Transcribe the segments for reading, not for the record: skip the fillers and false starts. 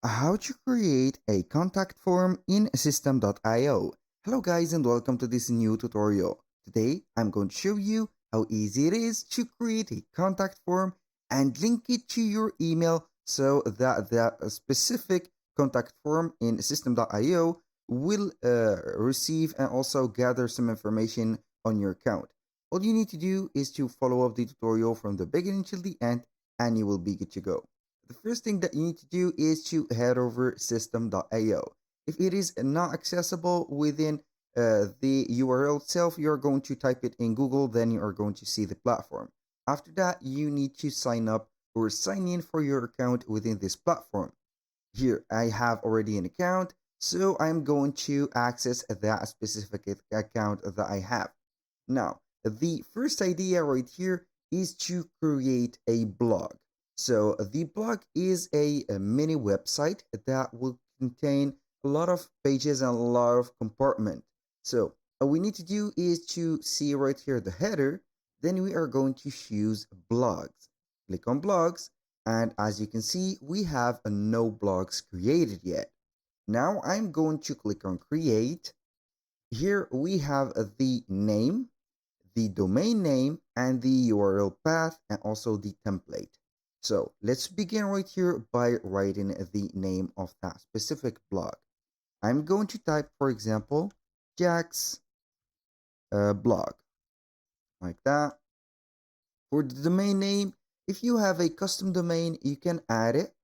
How to create a contact form in System.io. Hello guys and welcome to this new tutorial. Today I'm going to show you how easy it is to create a contact form and link it to your email so that that specific contact form in System.io will receive and also gather some information on your account. All you need to do is to follow up the tutorial from the beginning till the end and you will be good to go. The first thing that you need to do is to head over system.io. If it is not accessible within the URL itself, you're going to type it in Google, then you are going to see the platform. After that, you need to sign up or sign in for your account within this platform. Here, I have already an account, so I'm going to access that specific account that I have. Now, the first idea right here is to create a blog. So the blog is a mini website that will contain a lot of pages and a lot of compartment. So what we need to do is to see right here the header. Then we are going to choose blogs. Click on blogs. And as you can see, we have no blogs created yet. Now I'm going to click on create. Here we have the name, the domain name, and the URL path, and also the template. So let's begin right here by writing the name of that specific blog. I'm going to type, for example, Jack's blog, like that. For the domain name, if you have a custom domain, you can add it.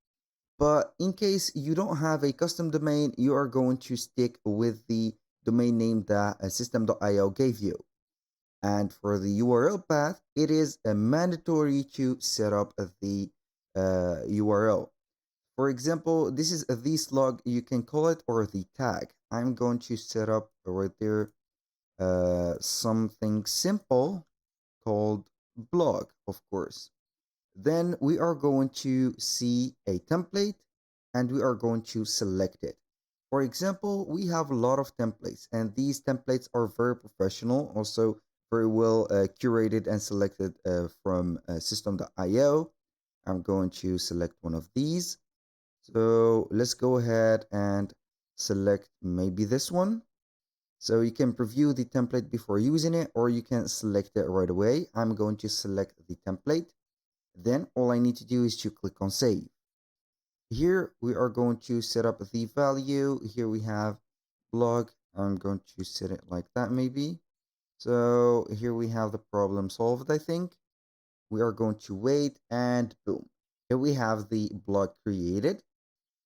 But in case you don't have a custom domain, you are going to stick with the domain name that System.io gave you. And for the URL path, it is mandatory to set up the URL. For example, this is the slug, you can call it, or the tag. I'm going to set up right there something simple called blog, of course. Then we are going to see a template and we are going to select it. For example, we have a lot of templates and these templates are very professional, also very well curated and selected from system.io. I'm going to select one of these. So let's go ahead and select maybe this one. So you can preview the template before using it or you can select it right away. I'm going to select the template. Then all I need to do is to click on save. Here we are going to set up the value. Here we have blog. I'm going to set it like that maybe. So here we have the problem solved, I think. We are going to wait and boom. Here we have the blog created.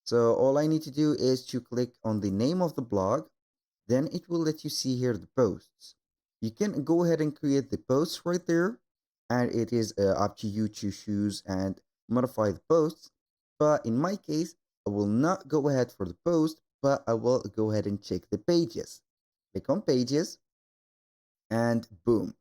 So all I need to do is to click on the name of the blog. Then it will let you see here the posts. You can go ahead and create the posts right there. And it is up to you to choose and modify the posts. But in my case, I will not go ahead for the post, but I will go ahead and check the pages. Click on pages and boom.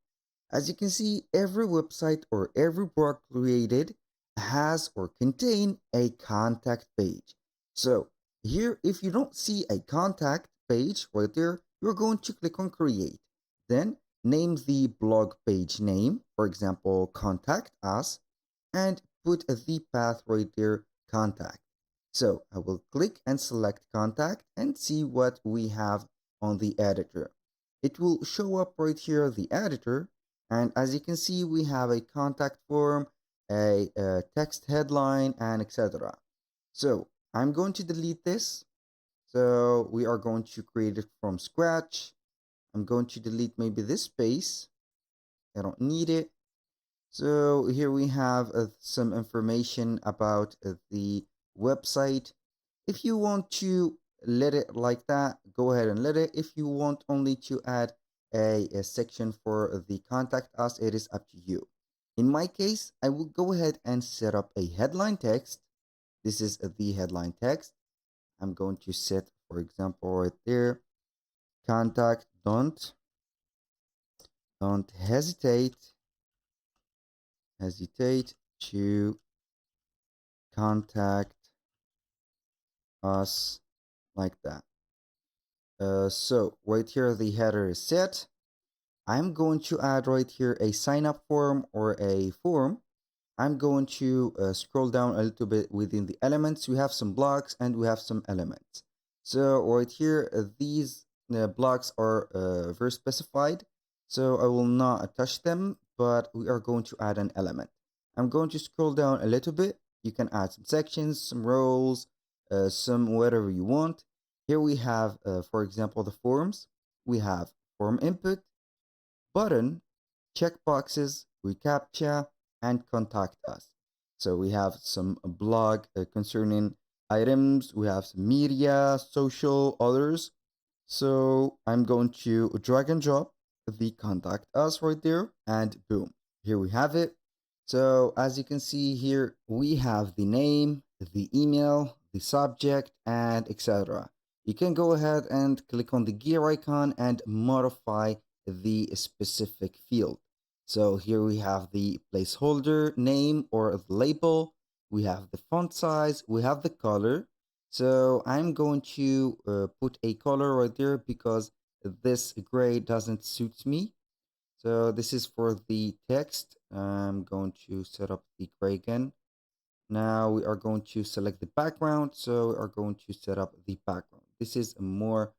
As you can see, every website or every blog created has or contain a contact page. So here, if you don't see a contact page right there, you're going to click on create. Then name the blog page name, for example, contact us, and put the path right there, contact. So I will click and select contact and see what we have on the editor. It will show up right here, the editor, and as you can see, we have a contact form, a text headline, and etc. So I'm going to delete this. So we are going to create it from scratch. I'm going to delete maybe this space. I don't need it. So here we have some information about the website. If you want to let it like that, go ahead and let it. If you want only to add a section for the contact us, it is up to you. In my case, I will go ahead and set up a headline text. This is the headline text. I'm going to set, for example, right there, contact, don't hesitate to contact us, like that. So right here, the header is set. I'm going to add right here a sign up form or a form. I'm going to scroll down a little bit within the elements. We have some blocks and we have some elements. So right here, these blocks are very specified. So I will not touch them, but we are going to add an element. I'm going to scroll down a little bit. You can add some sections, some rows, some whatever you want. Here we have, for example, the forms. We have form input, button, checkboxes, reCAPTCHA, and contact us. So we have some blog concerning items, we have some media, social, others. So I'm going to drag and drop the contact us right there, and boom, here we have it. So as you can see here, we have the name, the email, the subject, and etc. You can go ahead and click on the gear icon and modify the specific field. So here we have the placeholder name or the label, we have the font size, we have the color. So I'm going to put a color right there because this gray doesn't suit me. So this is for the text. I'm going to set up the gray again. Now we are going to select the background. So we are going to set up the background. This is more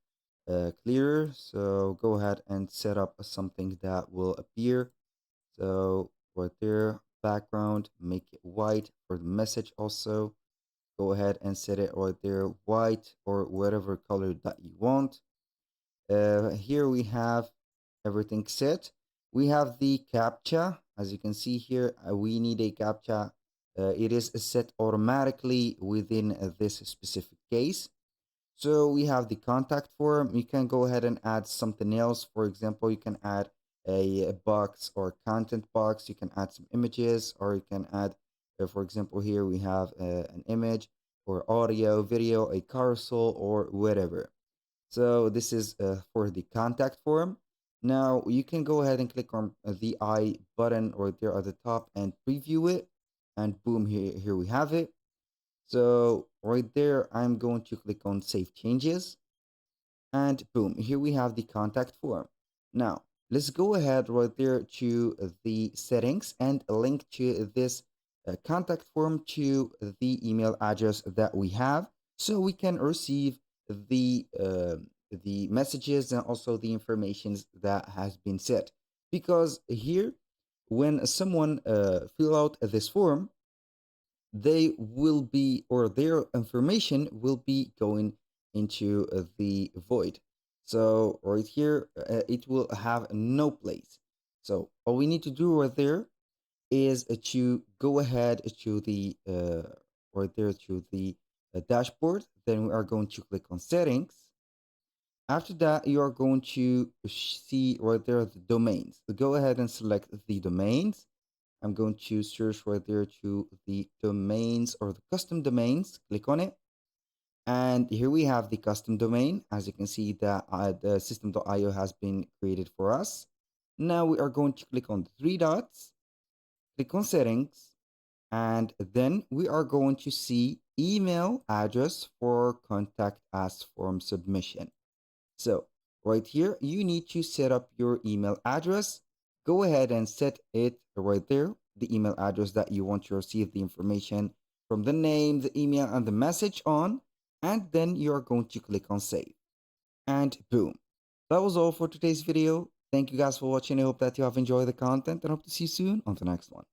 clearer. So go ahead and set up something that will appear. So right there, background, make it white for the message also. Go ahead and set it right there, white or whatever color that you want. Here we have everything set. We have the CAPTCHA. As you can see here, we need a CAPTCHA. It is set automatically within this specific case. So we have the contact form. You can go ahead and add something else. For example, you can add a box or content box. You can add some images, or you can add, for example, here we have an image or audio, video, a carousel, or whatever. So this is for the contact form. Now you can go ahead and click on the I button right there at the top and preview it. And boom, here we have it. So right there, I'm going to click on Save Changes. And boom, here we have the contact form. Now, let's go ahead right there to the settings and link to this contact form to the email address that we have so we can receive the messages and also the information that has been set. Because here, when someone fill out this form, they will be, or their information will be going into the void. So right here, it will have no place. So all we need to do right there is to go ahead to the right there to the dashboard. Then we are going to click on settings. After that, you are going to see right there the domains. So go ahead and select the domains. I'm going to search right there to the domains or the custom domains. Click on it. And here we have the custom domain. As you can see, the system.io has been created for us. Now we are going to click on the three dots, click on settings, and then we are going to see email address for contact us form submission. So right here, you need to set up your email address. Go ahead and set it right there, the email address that you want to receive the information from the name, the email, and the message on. And then you're going to click on save. And boom. That was all for today's video. Thank you guys for watching. I hope that you have enjoyed the content and hope to see you soon on the next one.